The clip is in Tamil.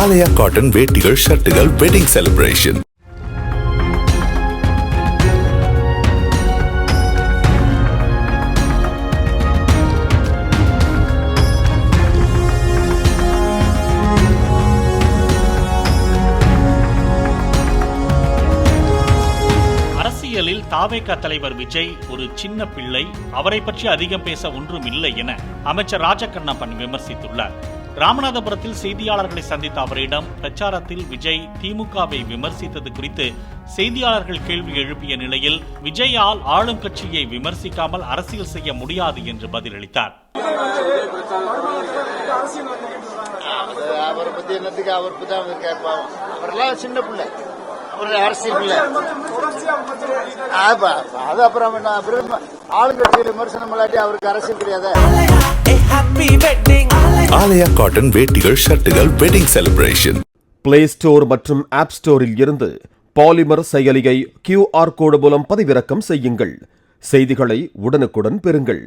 ஆலயா காட்டன் வேட்டிகள் ஷர்ட்டுகள் வெட்டிங் செலிப்ரேஷன். அரசியலில் தாவேகா தலைவர் விஜய் ஒரு சின்ன பிள்ளை, அவரை பற்றி அதிகம் பேச ஒன்றும் இல்லை என அமைச்சர் ராஜகண்ணப்பன் விமர்சித்துள்ளார். ராமநாதபுரத்தில் செய்தியாளர்களை சந்தித்த அவரிடம் பிரச்சாரத்தில் விஜய் திமுகவை விமர்சித்தது குறித்து செய்தியாளர்கள் கேள்வி எழுப்பிய நிலையில் விஜயால் ஆளும் கட்சியை விமர்சிக்காமல் அரசியல் செய்ய முடியாது என்று பதிலளித்தார். அவரை பத்தி என்னத்துக்கு அவர் பத்தி அவங்க கேட்பாங்க, அவரெல்லாம் சின்ன பிள்ளை, அவருடைய அரசியல் பிள்ளை. அது அப்புறம் ஆளுங்கட்சியில் விமர்சனம் இல்லாட்டி அவருக்கு அரசியல் கிடையாது. ஆலயா காட்டன் வேட்டிகள் ஷர்ட்டுகள் வெட்டிங் செலிப்ரேஷன். பிளே ஸ்டோர் மற்றும் ஆப் ஸ்டோரில் இருந்து பாலிமர் செயலியை QR கோடு மூலம் பதிவிறக்கம் செய்யுங்கள். செய்திகளை உடனுக்குடன் பெறுங்கள்.